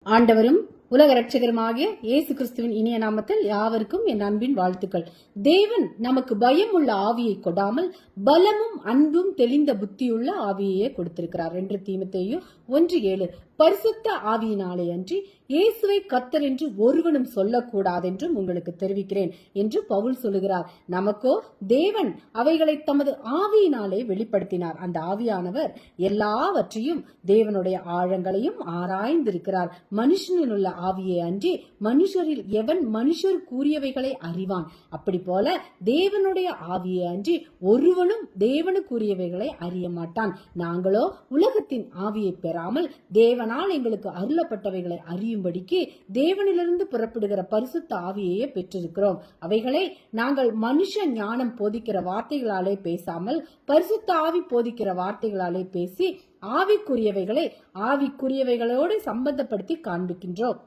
ஆண்டவரும் உலக இரட்சகருமாகிய இயேசு கிறிஸ்துவின் இனிய நாமத்தில் யாவருக்கும் என் அன்பின் வாழ்த்துக்கள். தேவன் நமக்கு பயம் உள்ள ஆவியை கொடாமல் பலமும் அன்பும் தெளிந்த புத்தியுள்ள ஆவியையே கொடுத்திருக்கிறார். 2 தீமோத்தேயு 1:7. பரிசுத்த ஆவியினாலே அன்றி இயேசுவை கர்த்தர் என்று ஒருவனும் சொல்லக்கூடாதென்றும் உங்களுக்கு தெரிவிக்கிறேன் என்று பவுல் சொல்லுகிறார். நமக்கோ தேவன் அவைகளை தமது ஆவியினாலே வெளிப்படுத்தினார். அந்த ஆவியானவர் எல்லாவற்றையும் தேவனுடைய ஆழங்களையும் ஆராய்ந்திருக்கிறார். மனுஷனில் உள்ள ஆவியை அன்றி மனுஷரில் எவன் மனுஷர் கூறியவைகளை அறிவான்? அப்படி போல தேவனுடைய ஆவியை அன்றி ஒருவனும் தேவனுக்குரியவைகளை அறிய மாட்டான். நாங்களோ உலகத்தின் ஆவியை பெறாமல் தேவனால் எங்களுக்கு அருளப்பட்டவைகளை அறியும்படிக்கு தேவனிலிருந்து புறப்படுகிற பரிசுத்த ஆவியையே பெற்றிருக்கிறோம். அவைகளை நாங்கள் மனுஷ ஞானம் போதிக்கிற வார்த்தைகளாலே பேசாமல் பரிசுத்த ஆவி போதிக்கிற வார்த்தைகளாலே பேசி ஆவிக்குரியவைகளை ஆவிக்குரியவைகளோடு சம்பந்தப்படுத்தி காண்பிக்கின்றோம்.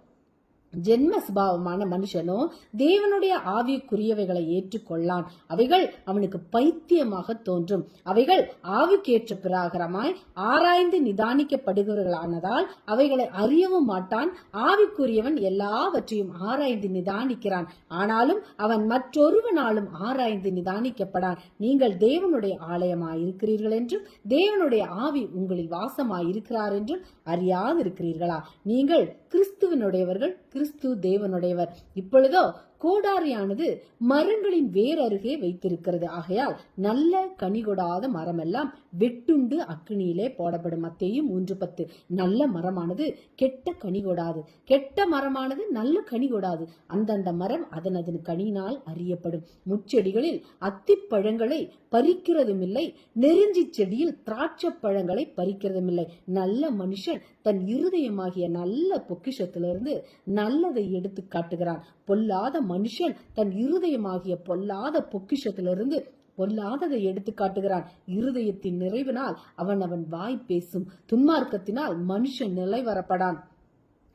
ஜென்ம சுபாவமான மனுஷனோ தேவனுடைய ஆவிக்குரியவைகளை ஏற்றுக்கொள்ளான். அவைகள் அவனுக்கு பைத்தியமாக தோன்றும். அவைகள் ஆவிக்கேற்ற பிரகாரமாய் ஆராய்ந்து நிதானிக்கப்படுகிறவர்களானதால் அவைகளை அறியவும் மாட்டான். ஆவிக்குரியவன் எல்லாவற்றையும் ஆராய்ந்து நிதானிக்கிறான், ஆனாலும் அவன் மற்றொருவனாலும் ஆராய்ந்து நிதானிக்கப்படான். நீங்கள் தேவனுடைய ஆலயமாய் இருக்கிறீர்கள் என்றும் தேவனுடைய ஆவி உங்களில் வாசமாய் இருக்கிறார் என்றும் அறியாதிருக்கிறீர்களா? நீங்கள் கிறிஸ்துவனுடையவர்கள், கிறிஸ்து தேவனுடையவர். இப்பொழுதோ கோடாரியானது மரங்களின் வேர் அருகே வைத்திருக்கிறது. ஆகையால் நல்ல கனி கொடாத மரமெல்லாம் வெட்டுண்டு அக்கினியிலே போடப்படும். மத்தேயு 3:10. நல்ல மரமானது கெட்ட கனி கொடாது, கெட்ட மரமானது நல்ல கனி கொடாது. அந்தந்த மரம் அதன் கனியினால் அறியப்படும். முச்செடிகளில் அத்திப்பழங்களை பறிக்கிறதும் இல்லை, நெருஞ்சி செடியில் திராட்சை பழங்களை பறிக்கிறதும் இல்லை. நல்ல மனுஷன் தன் இருதயமாகிய நல்ல பொக்கிஷத்திலிருந்து நல்லதை எடுத்து காட்டுகிறான். பொல்லாத மனுஷன் தன் இருதயமாகிய பொல்லாத பொக்கிஷத்திலிருந்து பொல்லாததை எடுத்து காட்டுகிறான். இருதயத்தின் நிறைவினால் அவன் வாய் பேசும். துன்மார்க்கத்தினால் மனுஷன் நிலைவரப்படான்.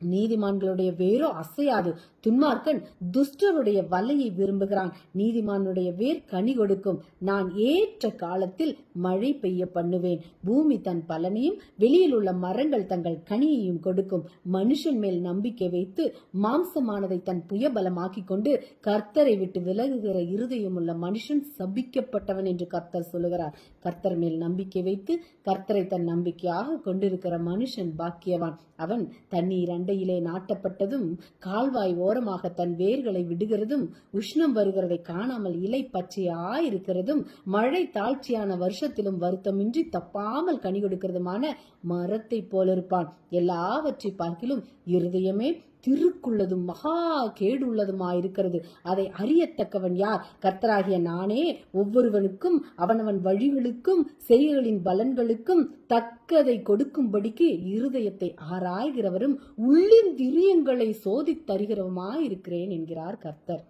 நீதிமான்களுடைய வேரோ அசையாது. துன்மார்க்கன் துஷ்டருடைய வலையை விரும்புகிறான். நீதிமானுடைய வேர் கனி கொடுக்கும். நான் ஏற்ற காலத்தில் மழை பெய்ய பண்ணுவேன். பூமி தன் பலனையும் வெளியில் உள்ள மரங்கள் தங்கள் கனியையும் கொடுக்கும். மனுஷன் மேல் நம்பிக்கை வைத்து மாம்சமானதை தன் புயபலமாக்கி கொண்டு கர்த்தரை விட்டு விலகுகிற இருதயம் உள்ள மனுஷன் சபிக்கப்பட்டவன் என்று கர்த்தர் சொல்லுகிறார். கர்த்தர் மேல் நம்பிக்கை வைத்து கர்த்தரை தன் நம்பிக்கையாக கொண்டிருக்கிற மனுஷன் பாக்கியவான். அவன் தண்ணீர் அண்டையிலே நாட்டப்பட்டதும் கால்வாய் ஓரமாக தன் வேர்களை விடுகிறதும் உஷ்ணம் வருகிறதை காணாமல் இலை பச்சையாயிருக்கிறதும் மழை தாழ்ச்சியான வருஷத்திலும் வருத்தமின்றி தப்பாமல் கனி கொடுக்கிறதுமான மரத்தை போலிருப்பான். எல்லாவற்றை பார்க்கிலும் இருதயமே திருக்குள்ளதும் மகா கேடுள்ளதுமாயிருக்கிறது. அதை அறியத்தக்கவன் யார்? கர்த்தராகிய நானே ஒவ்வொருவனுக்கும் அவனவன் வழிகளுக்கும் செய்கைகளின் பலன்களுக்கும் தக்கதை கொடுக்கும்படிக்கு இருதயத்தை ஆராய்கிறவரும் உள்ளின் திரியங்களை சோதித்தருகிறவமாயிருக்கிறேன் என்கிறார் கர்த்தர்.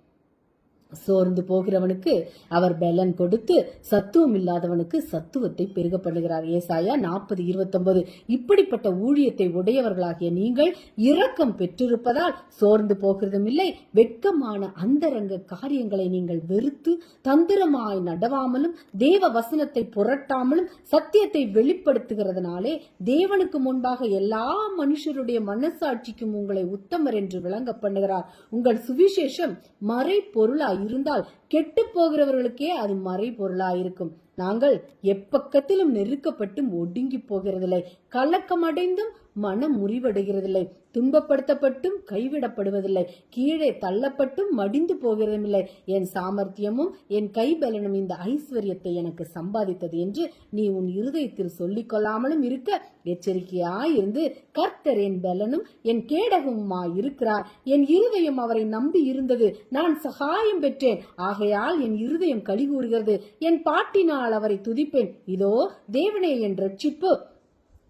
சோர்ந்து போகிறவனுக்கு அவர் பலன் கொடுத்து சத்துவம் இல்லாதவனுக்கு சத்துவத்தை பெருக பண்ணுகிறார். ஏசாயா 40:29. இப்படிப்பட்ட ஊழியத்தை உடையவர்களாகிய நீங்கள் இரக்கம் பெற்றிருப்பதால் சோர்ந்து போகிறதும் இல்லை. வெட்கமான அந்தரங்க காரியங்களை நீங்கள் வெறுத்து தந்திரமாய் நடவாமலும் தேவ வசனத்தை புரட்டாமலும் சத்தியத்தை வெளிப்படுத்துகிறதுனாலே தேவனுக்கு முன்பாக எல்லா மனுஷருடைய மனசாட்சிக்கும் உங்களை உத்தமர் என்று விளங்க பண்ணுகிறார். உங்கள் சுவிசேஷம் மறை பொருளாய் இருந்தால் கெட்டு போகிறவர்களுக்கே அது மறை பொருளாயிருக்கும். நாங்கள் எப்பக்கத்திலும் நெருக்கப்பட்டும் ஒடுங்கி போகிறதில்லை, கலக்கமடைந்தும் மனம் முறிவடைகிறதில்லை, துன்பப்படுத்தப்பட்டும் கைவிடப்படுவதில்லை, கீழே தள்ளப்பட்டும் மடிந்து போகிறதுமில்லை. என் சாமர்த்தியமும் என் கைபலனும் இந்த ஐஸ்வர்யத்தை எனக்கு சம்பாதித்தது என்று நீ உன் இருதயத்தில் சொல்லிக் கொள்ளாமலும் இருக்க எச்சரிக்கையாயிருந்து கர்த்தர் என் பலனும் என் கேடகமுமாய் இருக்கிறார். என் இருதயம் அவரை நம்பி இருந்தது, நான் சகாயம் பெற்றேன். ஆகையால் என் இருதயம் களி கூறுகிறது, என் பாட்டினால் அவரை துதிப்பேன். இதோ தேவனே என் ரட்சிப்பு,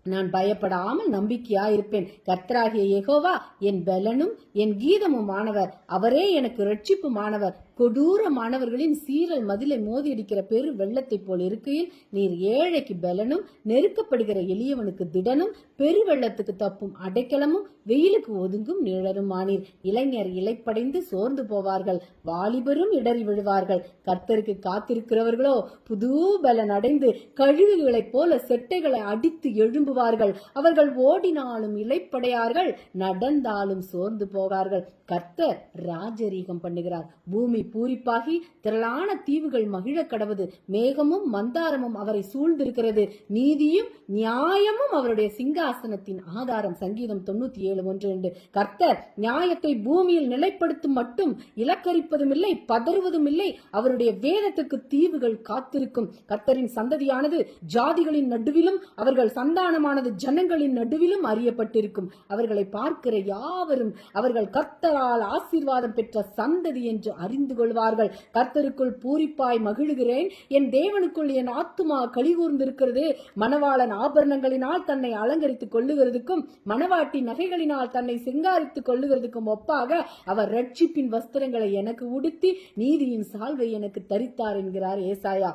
நான் பயப்படாமல் நம்பிக்கையாயிருப்பேன். கர்த்தராகிய யெகோவா என் பலனும் என் கீதமுமானவர், அவரே எனக்கு ரட்சிப்புமானவர். கொடூரமானவர்களின் சீரல் மதிலை மோதியடிக்கிற பெரு வெள்ளத்தை போல் இருக்கையில் நீர் ஏழைக்கு பலனும், நெருக்கப்படுகிற எளியவனுக்கு திடனும், பெருவெள்ளத்துக்கு தப்பும் அடைக்கலமும், வெயிலுக்கு ஒதுங்கும் நிழலும் ஆனீர். இளைஞர் இலைப்படைந்து சோர்ந்து போவார்கள், வாலிபரும் இடறி விழுவார்கள். கர்த்தருக்கு காத்திருக்கிறவர்களோ புது பலன் அடைந்து கழுகுகளைப் போல செட்டைகளை அடித்து எழும்புவார்கள். அவர்கள் ஓடினாலும் இலைப்படையார்கள், நடந்தாலும் சோர்ந்து போவார்கள். கர்த்தர் ராஜரீகம் பண்ணுகிறார், பூமி பூரிப்பாகி திரளான தீவுகள் மகிழ கடவது. மேகமும் மந்தாரமும் அவரை சூழ்ந்திருக்கிறது, நீதியும் நியாயமும் அவருடைய சிங்காசனத்தின் ஆதாரம். சங்கீதம் 97:1-2. கர்த்தர் நியாயத்தை பூமியில் நிலைப்படுத்தும் மட்டும் இலக்கரிப்பதும் இல்லை, பதறுவதும் இல்லை. அவருடைய வேதத்துக்கு தீவுகள் காத்திருக்கும். கர்த்தரின் சந்ததியானது ஜாதிகளின் நடுவிலும், அவர்கள் சந்தானமானது ஜனங்களின் நடுவிலும் அறியப்பட்டிருக்கும். அவர்களை பார்க்கிற யாவரும் அவர்கள் கர்த்தரால் ஆசீர்வாதம் பெற்ற சந்ததி என்று அறிந்து கொள்வார்கள். கர்த்தருக்குள் பூரிப்பாய் மகிழுகிறேன், என் தேவனுக்குள் என் ஆத்துமா கலிகூர்ந்திருக்கிறது. மணவாளன் ஆபரணங்களினால் தன்னை அலங்கரித்துக் கொள்ளுகிறதுக்கும், மணவாட்டி நகைகளினால் தன்னை சிங்காரித்துக் கொள்ளுகிறதுக்கும் ஒப்பாக அவர் ரட்சிப்பின் வஸ்திரங்களை எனக்கு உடுத்தி நீதியின் சால்வை எனக்கு தரித்தார் என்கிறார் ஏசாயா.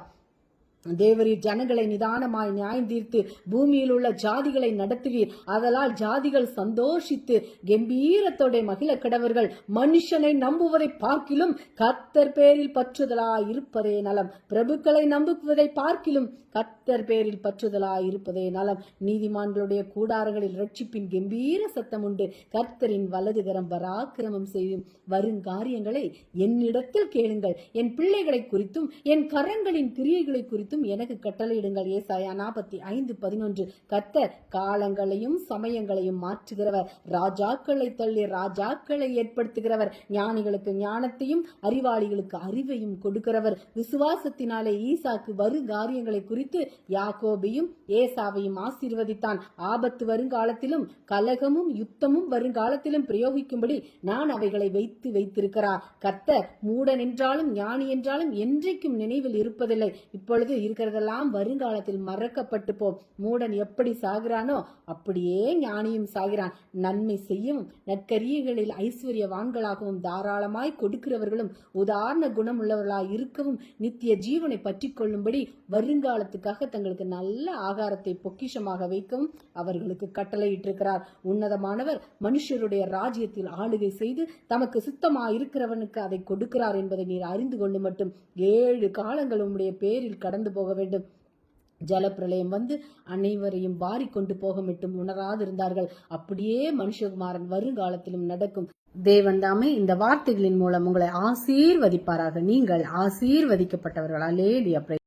தேவரீர் ஜனங்களை நிதானமாய் நியாயம் தீர்த்து பூமியில் உள்ள ஜாதிகளை நடத்துவீர். அதனால் ஜாதிகள் சந்தோஷித்து கம்பீரத்தோட மகிழ கடவர்கள். மனுஷனை நம்புவதை பார்க்கிலும் கர்த்தர் பேரில் பற்றுதலாய் இருப்பதே நலம். பிரபுக்களை நம்புவதை பார்க்கிலும் கர்த்தர் பேரில் பற்றுதலாய் இருப்பதே நலம். நீதிமான்களுடைய கூடாரங்களில் ரட்சிப்பின் கம்பீர சத்தம் உண்டு. கர்த்தரின் வலதுகரம் பராக்கிரமம் செய்யும். வருங்காரியங்களை என்னிடத்தில் கேளுங்கள். என் பிள்ளைகளை குறித்தும் என் கரங்களின் கிரியைகளை குறித்தும் எனக்கு கட்டளையிடுங்கள். ஏசாயா 45:11. கர்த்தர் காலங்களையும் சமயங்களையும் மாற்றுகிறவர், ராஜாக்களை தள்ளி ராஜாக்களை ஏற்படுத்துகிறவர். ஞானிகளுக்கு ஞானத்தையும் அறிவாளிகளுக்கு அறிவையும் கொடுக்கிறவர். விசுவாசத்தினாலே ஈசாக்கு வருங்காரியங்களை குறித்து யாக்கோபையும் ஏசாவையும் ஆசீர்வதித்தான். ஆபத்து வருங்காலத்திலும் கலகமும் யுத்தமும் வருங்காலத்திலும் பிரயோகிக்கும்படி நான் அவைகளை வைத்திருக்கிறார். கர்த்தர் மூடன் என்றாலும் ஞானி என்றாலும் என்றைக்கும் நினைவில் இருப்பதில்லை. இப்பொழுது இருக்கிறதெல்லாம் வருங்காலத்தில் மறக்கப்பட்டு போம். மூடன் எப்படி சாகிறானோ அப்படியே ஞானியும் சாகிறான். நன்மை செய்யவும் நற்கரியைகளில் ஐஸ்வர்யவான்களாகவும் தாராளமாய் கொடுக்கிறவர்களும் உதாரண குணம் உள்ளவர்களாய் இருக்கவும் நித்திய ஜீவனை பற்றி கொள்ளும்படி வருங்காலத்துக்காக தங்களுக்கு நல்ல ஆகாரத்தை பொக்கிஷமாக வைக்கவும் அவர்களுக்கு கட்டளையிட்டிருக்கிறார். உன்னதமானவர் மனுஷருடைய ராஜ்யத்தில் ஆளுகை செய்து தமக்கு சுத்தமாய் இருக்கிறவனுக்கு அதை கொடுக்கிறார் என்பதை நீர் அறிந்து கொண்டு மட்டும் 7 காலங்கள் உம்முடைய பேரில் கடந்து போக வேண்டும். ஜலப்பிரளயம் வந்து அனைவரையும் வாரி கொண்டு போக மட்டும் உணராதிருந்தார்கள். அப்படியே மனுஷகுமாரன் வருங்காலத்திலும் நடக்கும். தேவன் தாமே இந்த வார்த்தைகளின் மூலம் உங்களை ஆசீர்வதிப்பாராக. நீங்கள் ஆசீர்வதிக்கப்பட்டவர்கள். அல்லேலூயா.